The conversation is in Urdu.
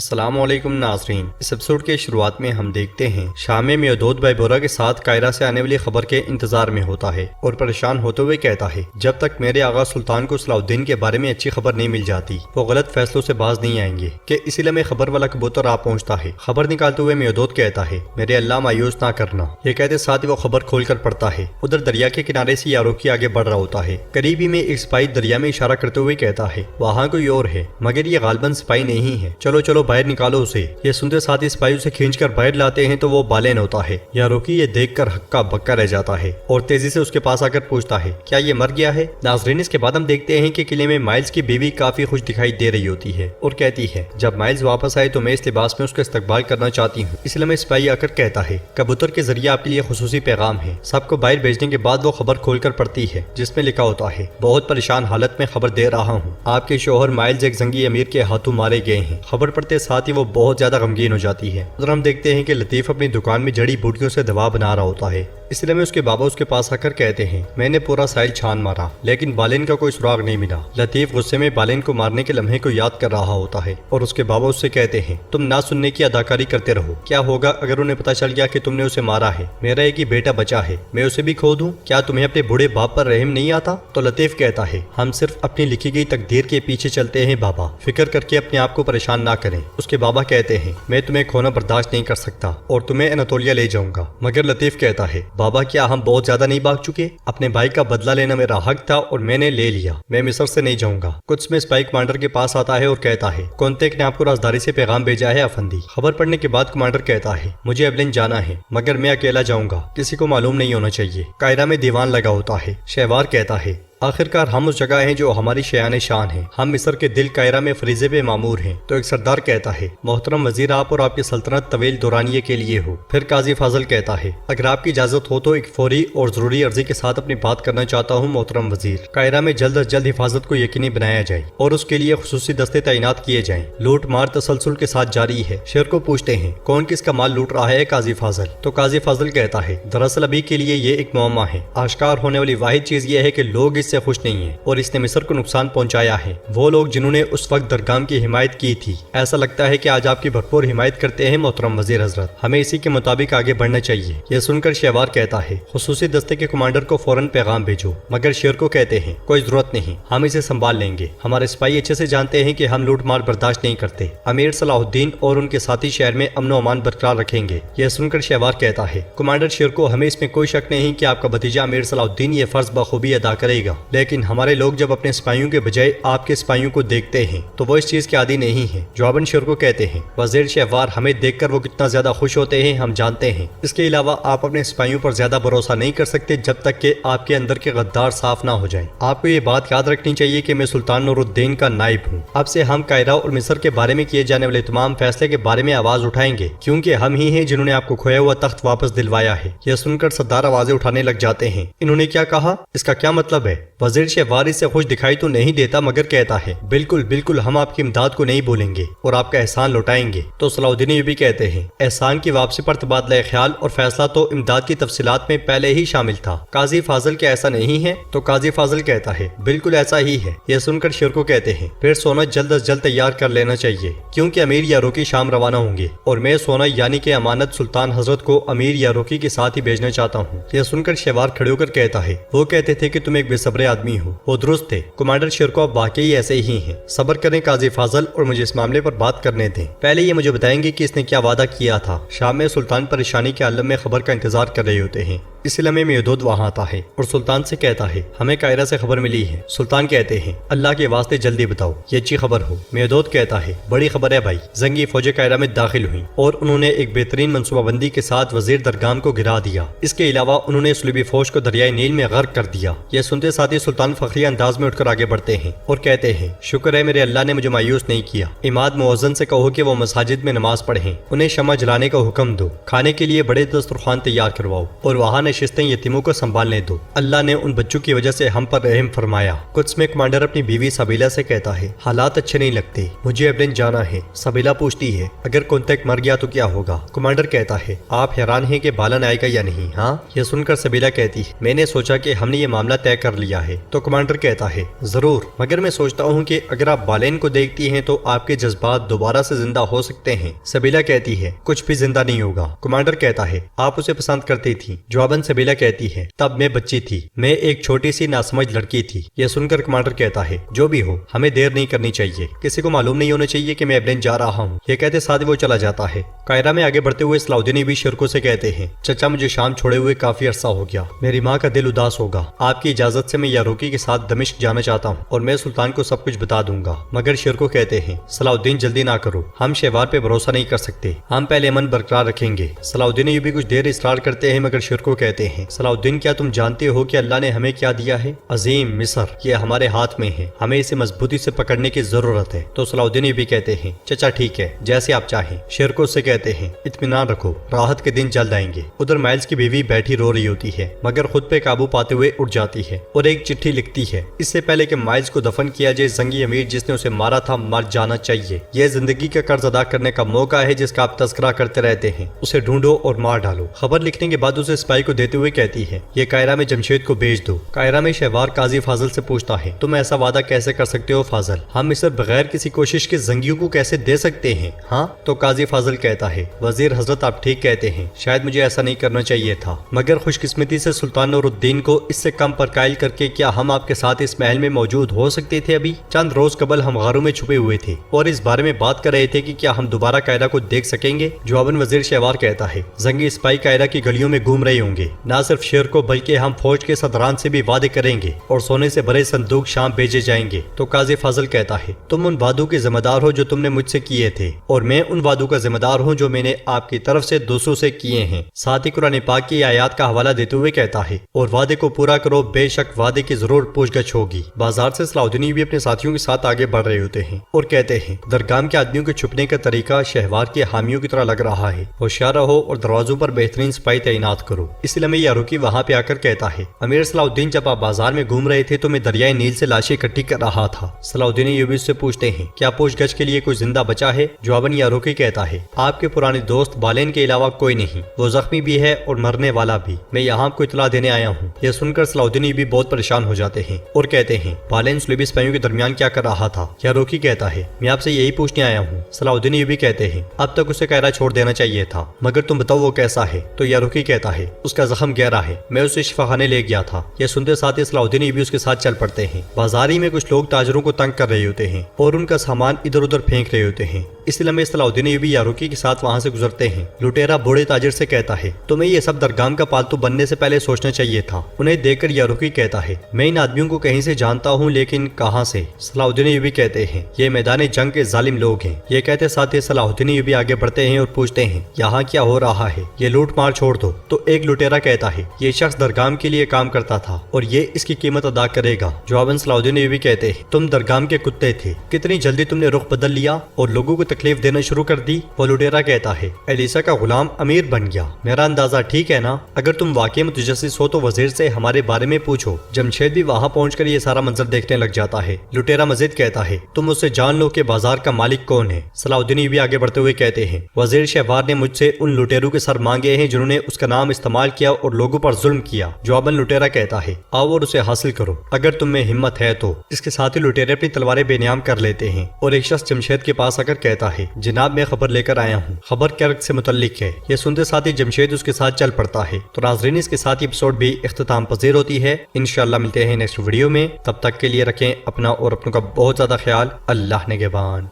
السلام علیکم ناظرین، اس ایپیسوڈ کے شروعات میں ہم دیکھتے ہیں شام میں میودود بھائی بورا کے ساتھ قاہرہ سے آنے والی خبر کے انتظار میں ہوتا ہے اور پریشان ہوتے ہوئے کہتا ہے جب تک میرے آغا سلطان کو صلاح الدین کے بارے میں اچھی خبر نہیں مل جاتی وہ غلط فیصلوں سے باز نہیں آئیں گے کہ اسی لمحے خبر والا کبوتر آ پہنچتا ہے۔ خبر نکالتے ہوئے میودود کہتا ہے میرے اللہ مایوس نہ کرنا، یہ کہتے ساتھ ہی وہ خبر کھول کر پڑھتا ہے۔ ادھر دریا کے کنارے سے یاروکی آگے بڑھ رہا ہوتا ہے۔ قریبی میں ایک سپاہی دریا میں اشارہ کرتے ہوئے کہتا ہے وہاں کوئی اور ہے مگر یہ غالباً سپاہی نہیں ہے، چلو چلو باہر نکالو اسے۔ یہ سنتے ساتھ اس سپاہی اسے کھینچ کر باہر لاتے ہیں تو وہ بالین ہوتا ہے۔ یاروکی یہ دیکھ کر ہکا بکا رہ جاتا ہے اور تیزی سے اس کے پاس آ کر پوچھتا ہے کیا یہ مر گیا ہے؟ ناظرین، اس کے بعد ہم دیکھتے ہیں کہ قلعے میں مائلز کی بیوی کافی خوش دکھائی دے رہی ہوتی ہے اور کہتی ہے جب مائلز واپس آئے تو میں اس لباس میں اس کا استقبال کرنا چاہتی ہوں۔ اس لیے سپاہی آ کر کہتا ہے کبوتر کے ذریعے آپ کے لیے خصوصی پیغام ہے۔ سب کو باہر بھیجنے کے بعد وہ خبر کھول کر پڑھتی ہے جس میں لکھا ہوتا ہے بہت پریشان حالت میں خبر دے رہا ہوں، آپ کے شوہر مائلز ایک زنگی امیر کے ہاتھوں مارے گئے ہیں۔ خبر پڑھتے ساتھ ہی وہ بہت زیادہ غمگین ہو جاتی ہے۔ ادھر ہم دیکھتے ہیں کہ لطیف اپنی دکان میں جڑی بوٹیوں سے دوا بنا رہا ہوتا ہے۔ اس لیے میں اس کے بابا اس کے پاس آ کر کہتے ہیں میں نے پورا ساحل چھان مارا لیکن بالین کا کوئی سراغ نہیں ملا۔ لطیف غصے میں بالین کو مارنے کے لمحے کو یاد کر رہا ہوتا ہے اور اس کے بابا اس سے کہتے ہیں تم نہ سننے کی اداکاری کرتے رہو، کیا ہوگا اگر انہیں پتا چل گیا کہ تم نے اسے مارا ہے؟ میرا ایک ہی بیٹا بچا ہے، میں اسے بھی کھو دوں؟ کیا تمہیں اپنے بوڑھے باپ پر رحم نہیں آتا؟ تو لطیف کہتا ہے ہم صرف اپنی لکھی گئی تقدیر کے پیچھے چلتے ہیں بابا، فکر کر کے اپنے آپ کو پریشان نہ کریں۔ اس کے بابا کہتے ہیں میں تمہیں کھونا برداشت نہیں کر سکتا اور تمہیں اناتولیا لے جاؤں گا۔ مگر لطیف کہتا ہے بابا کیا ہم بہت زیادہ نہیں بھاگ چکے؟ اپنے بھائی کا بدلہ لینا میرا حق تھا اور میں نے لے لیا، میں مصر سے نہیں جاؤں گا۔ کچھ میں سپاہی کمانڈر کے پاس آتا ہے اور کہتا ہے کونتیک نے آپ کو رازداری سے پیغام بھیجا ہے افندی۔ خبر پڑھنے کے بعد کمانڈر کہتا ہے مجھے ایبلن جانا ہے مگر میں اکیلا جاؤں گا، کسی کو معلوم نہیں ہونا چاہیے۔ قاہرہ میں دیوان لگا ہوتا ہے۔ شہوار کہتا ہے آخرکار ہم اس جگہ ہیں جو ہماری شیان شان ہیں، ہم مصر کے دل قاہرہ میں فریضے پہ مامور ہیں۔ تو ایک سردار کہتا ہے محترم وزیر آپ اور آپ کی سلطنت طویل دورانیے کے لیے ہو۔ پھر قاضی فاضل کہتا ہے اگر آپ کی اجازت ہو تو ایک فوری اور ضروری عرضی کے ساتھ اپنی بات کرنا چاہتا ہوں محترم وزیر۔ قاہرہ میں جلد از جلد حفاظت کو یقینی بنایا جائے اور اس کے لیے خصوصی دستے تعینات کیے جائیں۔ لوٹ مار تسلسل کے ساتھ جاری ہے۔ شیر کو پوچھتے ہیں کون کس کا مال لوٹ رہا ہے قاضی فاضل؟ تو قاضی فاضل کہتا ہے دراصل ابھی کے لیے یہ ایک معمہ ہے، آشکار ہونے والی واحد چیز یہ ہے کہ لوگ اس سے خوش نہیں ہیں اور اس نے مصر کو نقصان پہنچایا ہے۔ وہ لوگ جنہوں نے اس وقت درگام کی حمایت کی تھی، ایسا لگتا ہے کہ آج آپ کی بھرپور حمایت کرتے ہیں محترم وزیر حضرت، ہمیں اسی کے مطابق آگے بڑھنا چاہیے۔ یہ سن کر شہوار کہتا ہے خصوصی دستے کے کمانڈر کو فوراً پیغام بھیجو۔ مگر شیر کو کہتے ہیں کوئی ضرورت نہیں، ہم اسے سنبھال لیں گے، ہمارے سپاہی اچھے سے جانتے ہیں کہ ہم لوٹ مار برداشت نہیں کرتے۔ امیر صلاح الدین اور ان کے ساتھی شہر میں امن و امان برقرار رکھیں گے۔ یہ سن کر شہوار کہتا ہے کمانڈر شیر کو ہمیں اس میں کوئی شک نہیں کہ آپ کا بھتیجا امیر صلاح الدین یہ فرض بخوبی ادا کرے گا، لیکن ہمارے لوگ جب اپنے سپاہیوں کے بجائے آپ کے سپاہیوں کو دیکھتے ہیں تو وہ اس چیز کے عادی نہیں ہیں۔ جواباً شیر کو کہتے ہیں وزیر شہوار ہمیں دیکھ کر وہ کتنا زیادہ خوش ہوتے ہیں ہم جانتے ہیں، اس کے علاوہ آپ اپنے سپاہیوں پر زیادہ بھروسہ نہیں کر سکتے جب تک کہ آپ کے اندر کے غدار صاف نہ ہو جائیں۔ آپ کو یہ بات یاد رکھنی چاہیے کہ میں سلطان نور الدین کا نائب ہوں۔ اب سے ہم قاہرہ اور مصر کے بارے میں کیے جانے والے تمام فیصلے کے بارے میں آواز اٹھائیں گے کیونکہ ہم ہی ہیں جنہوں نے آپ کو کھویا ہوا تخت واپس دلوایا ہے۔ یہ سن کر سردار آوازیں اٹھانے لگ جاتے ہیں انہوں نے کیا کہا؟ اس کا کیا مطلب ہے؟ وزیر شہوار اس سے خوش دکھائی تو نہیں دیتا مگر کہتا ہے بالکل بالکل ہم آپ کی امداد کو نہیں بولیں گے اور آپ کا احسان لوٹائیں گے۔ تو صلاح الدین یہ بھی کہتے ہیں احسان کی واپسی پر تبادلہ خیال اور فیصلہ تو امداد کی تفصیلات میں پہلے ہی شامل تھا۔ قاضی فاضل کیا ایسا نہیں ہے؟ تو قاضی فاضل کہتا ہے بالکل ایسا ہی ہے۔ یہ سن کر شیر کو کہتے ہیں پھر سونا جلد از جلد تیار کر لینا چاہیے کیونکہ امیر یاروکی شام روانہ ہوں گے اور میں سونا یعنی کہ امانت سلطان حضرت کو امیر یاروکی کے ساتھ ہی بھیجنا چاہتا ہوں۔ یہ سن کر شہوار کھڑے ہو کر کہتا ہے وہ کہتے تھے کہ تم ایک بے صبر آدمی ہو۔ وہ درست تھے کمانڈر شیر کو اب واقعی ایسے ہی ہیں۔ صبر کریں قاضی فاضل اور مجھے اس معاملے پر بات کرنے دیں۔ پہلے یہ مجھے بتائیں گے کہ اس نے کیا وعدہ کیا تھا۔ شام میں سلطان پریشانی کے عالم میں خبر کا انتظار کر رہے ہوتے ہیں۔ اس لمحے میودود وہاں آتا ہے اور سلطان سے کہتا ہے ہمیں قاہرہ سے خبر ملی ہے۔ سلطان کہتے ہیں اللہ کے واسطے جلدی بتاؤ، یہ اچھی خبر ہو۔ میودود کہتا ہے بڑی خبر ہے بھائی، زنگی فوجیں قاہرہ میں داخل ہوئیں اور انہوں نے ایک بہترین منصوبہ بندی کے ساتھ وزیر درگام کو گرا دیا۔ اس کے علاوہ انہوں نے صلیبی فوج کو دریائے نیل میں غرق کر دیا۔ یہ سنتے ساتھ ہی سلطان فخری انداز میں اٹھ کر آگے بڑھتے ہیں اور کہتے ہیں شکر ہے میرے اللہ نے مجھے مایوس نہیں کیا۔ اماد مؤذن سے کہو کہ وہ مساجد میں نماز پڑھیں، انہیں شمع جلانے کا حکم دو، کھانے کے لیے بڑے دسترخوان تیار کرواؤ اور وہاں نشستیں یتیموں کو سنبھالنے دو۔ اللہ نے ان بچوں کی وجہ سے ہم پر رحم فرمایا۔ قدس میں کمانڈر اپنی بیوی سبیلا سے کہتا ہے حالات اچھے نہیں لگتے، مجھے ایبلن جانا ہے۔ سبیلا پوچھتی ہے اگر کونتیک مر گیا تو کیا ہوگا؟ کمانڈر کہتا ہے آپ حیران ہیں کہ بالن آئے گا یا نہیں؟ ہاں؟ یہ سن کر سبیلا کہتی ہے میں نے سوچا کہ ہم نے یہ معاملہ طے کر لیا ہے۔ تو کمانڈر کہتا ہے ضرور، مگر میں سوچتا ہوں کہ اگر آپ بالن کو دیکھتی ہیں تو آپ کے جذبات دوبارہ سے زندہ ہو سکتے ہیں۔ سبیلا کہتی ہے کچھ بھی زندہ نہیں ہوگا۔ کمانڈر کہتا ہے آپ اسے پسند کرتی تھی؟ جواباً سبیلا کہتی ہے تب میں بچی تھی، میں ایک چھوٹی سی ناسمجھ لڑکی تھی۔ یہ سن کر کمانڈر کہتا ہے جو بھی ہو ہمیں دیر نہیں کرنی چاہیے، کسی کو معلوم نہیں ہونا چاہیے کہ میں ایبلن جا رہا ہوں۔ یہ کہتے ساتھ وہ چلا جاتا ہے۔ قاہرہ میں آگے بڑھتے ہوئے صلاح الدین بھی شرکو سے کہتے ہیں چچا مجھے شام چھوڑے ہوئے کافی عرصہ ہو گیا، میری ماں کا دل اداس ہوگا، آپ کی اجازت سے میں یاروکی کے ساتھ دمشق جانا چاہتا ہوں اور میں سلطان کو سب کچھ بتا دوں گا۔ مگر شرکو کہتے ہیں صلاح الدین جلدی نہ کرو، ہم شہوار پہ بھروسہ نہیں کر سکتے، ہم پہلے امن برقرار رکھیں گے۔ صلاح الدین یہ بھی کچھ دیر اصرار کرتے ہیں مگر شرکو کہتے ہیں صلاح الدین کیا تم جانتے ہو کہ اللہ نے ہمیں کیا دیا ہے؟ عظیم مصر، یہ ہمارے ہاتھ میں ہے، ہمیں اسے مضبوطی سے پکڑنے کی ضرورت ہے۔ تو صلاح الدین یہ بھی کہتے ہیں چچا ٹھیک ہے جیسے آپ چاہیں۔ شرکو سے کہتے ہیں اطمینان رکھو، راحت کے دن جلد آئیں گے۔ ادھر مائلز کی بیوی بیٹھی رو رہی ہوتی ہے مگر خود پہ قابو پاتے ہوئے اٹھ جاتی ہے اور ایک چٹھی لکھتی ہے اس سے پہلے کہ مائلز کو دفن کیا جائے زنگی امیر جس نے اسے مارا تھا مر جانا چاہیے، یہ زندگی کا قرض ادا کرنے کا موقع ہے جس کا آپ تذکرہ کرتے رہتے ہیں، اسے ڈھونڈو اور مار ڈالو۔ خبر لکھنے کے بعد اسے سپاہی کو دیتے ہوئے کہتی ہے یہ قاہرہ میں جمشید کو بھیج دو۔ قاہرہ میں شہوار قاضی فاضل سے پوچھتا ہے تم ایسا وعدہ کیسے کر سکتے ہو فاضل؟ ہم مصر بغیر کسی کوشش کے زنگیوں کو کیسے دے سکتے ہیں؟ ہاں؟ تو قاضی فاضل کہتا ہے وزیر حضرت آپ ٹھیک کہتے ہیں، شاید مجھے ایسا نہیں کرنا چاہیے تھا، مگر خوش قسمتی سے سلطان نور الدین کو اس سے کم پر قائل کر کے کیا ہم آپ کے ساتھ اس محل میں موجود ہو سکتے تھے؟ ابھی چند روز قبل ہم غاروں میں چھپے ہوئے تھے اور اس بارے میں بات کر رہے تھے کہ کیا ہم دوبارہ قاہرہ کو دیکھ سکیں گے۔ جواباً وزیر شہوار کہتا ہے زنگی سپاہی قاہرہ کی گلیوں میں گھوم رہے ہوں گے، نہ صرف شیر کو بلکہ ہم فوج کے صدران سے بھی وعدے کریں گے اور سونے سے بھرے صندوق شام بھیجے جائیں گے۔ تو قاضی فاضل کہتا ہے تم ان وعدوں کے ذمہ دار ہو جو تم نے مجھ سے کیے تھے اور میں ان وعدوں کا ذمہ دار ہوں جو میں نے آپ کی طرف سے دوسروں سے کیے ہیں۔ ساتھ ہی قرآن پاک کی آیات کا حوالہ دیتے ہوئے کہتا ہے اور وعدے کو پورا کرو، بے شک وعدے کی ضرور پوچھ گچھ ہوگی۔ بازار سے صلاح الدین بھی اپنے ساتھیوں کے ساتھ آگے بڑھ رہے ہوتے ہیں اور کہتے ہیں درگام کے آدمیوں کے چھپنے کا طریقہ شہوار کے حامیوں کی طرح لگ رہا ہے، ہوشیار رہو اور دروازوں پر بہترین سپاہی تعینات کرو۔ اس لیے میں یاروکی وہاں پہ آ کر کہتا ہے امیر صلاح الدین جب آپ بازار میں گھوم رہے تھے تو میں دریائے نیل سے لاشیں اکٹھی کر رہا تھا۔ صلاح الدین ایوبی سے پوچھتے ہیں کیا پوچھ گچھ کے لیے کوئی زندہ بچا ہے؟ جواباً یاروکی کہتا ہے آپ کے پرانے دوست بالین کے علاوہ کوئی نہیں، وہ زخمی بھی ہے اور مرنے والا بھی، میں یہاں آپ کو اطلاع دینے آیا ہوں۔ یہ سن کر صلاح الدین ایوبی بہت پریشان ہو جاتے ہیں اور کہتے ہیں بالین صلیبی سپاہیوں کے درمیان کیا کر رہا تھا؟ یاروکی کہتا ہے میں آپ سے یہی پوچھنے آیا ہوں۔ صلاح الدین ایوبی کہتے ہیں اب تک اسے قاہرہ چھوڑ دینا چاہیے تھا، مگر تم بتاؤ وہ کیسا ہے؟ تو یاروکی کہتا ہے اس کا زخم گہرا ہے، میں اسے شفاخانے لے گیا تھا۔ یہ سنتے ساتھ ہی صلاح الدین ایوبی اس کے ساتھ چل پڑتے ہیں۔ بازاری میں کچھ لوگ تاجروں کو تنگ کر رہے ہوتے ہیں اور ان کا سامان ادھر ادھر پھینک رہے ہوتے ہیں، اس لیے صلاح الدین ایوبی یاروکی کے ساتھ وہاں سے گزرتے ہیں۔ لٹیرا بوڑھے تاجر سے کہتا ہے تمہیں یہ سب درگام کا پالتو بننے سے پہلے سوچنا چاہیے تھا۔ انہیں دیکھ کر یاروکی کہتا ہے میں ان آدمیوں کو کہیں سے جانتا ہوں لیکن کہاں سے؟ صلاح الدین ایوبی کہتے ہیں یہ میدان جنگ کے ظالم لوگ ہیں۔ یہ کہتے ساتھ ہی صلاح الدین ایوبی آگے بڑھتے ہیں اور پوچھتے ہیں یہاں کیا ہو رہا ہے؟ یہ لوٹ مار چھوڑ دو۔ تو ایک لٹیرا کہتا ہے یہ شخص درگام کے لیے کام کرتا تھا اور یہ اس کی قیمت ادا کرے گا۔ جواباً صلاح الدین ایوبی کہتے ہیں تم درگام کے کتے تھے، کتنی جلدی تم نے رخ بدل لیا اور لوگوں کو تکلیف دینا شروع کر دی۔ وہ لٹیرا کہتا ہے ایلیسا کا غلام امیر بن گیا، میرا اندازہ ٹھیک ہے نا؟ اگر تم واقعی متجسس ہو تو وزیر سے ہمارے بارے میں پوچھو۔ جمشید بھی وہاں پہنچ کر یہ سارا منظر دیکھنے لگ جاتا ہے۔ لٹیرا مزید کہتا ہے تم اس سے جان لو کہ بازار کا مالک کون ہے۔ صلاح الدین ایوبی آگے بڑھتے ہوئے کہتے ہیں وزیر شہوار نے مجھ سے ان لٹیروں کے سر مانگے ہیں جنہوں نے اس کا نام استعمال کیا اور لوگوں پر ظلم کیا۔ جواباً لٹیرا کہتا ہے آؤ اور اسے حاصل کرو اگر تم میں ہمت ہے تو۔ اس کے ساتھ ہی لٹیرے اپنی تلواریں بے نیام کر لیتے ہیں اور ایک شخص جمشید کے پاس آ کر کہتا ہے جناب میں خبر لے کر آیا ہوں، خبر کرک سے متعلق ہے۔ یہ سنتے ساتھ ہی جمشید اس کے ساتھ چل پڑتا ہے۔ تو ناظرین اس کے ساتھ ایپیسوڈ بھی اختتام پذیر ہوتی ہے۔ انشاءاللہ ملتے ہیں نیکسٹ ویڈیو میں، تب تک کے لیے رکھیں اپنا اور اپنوں کا بہت زیادہ خیال۔ اللہ نگہبان۔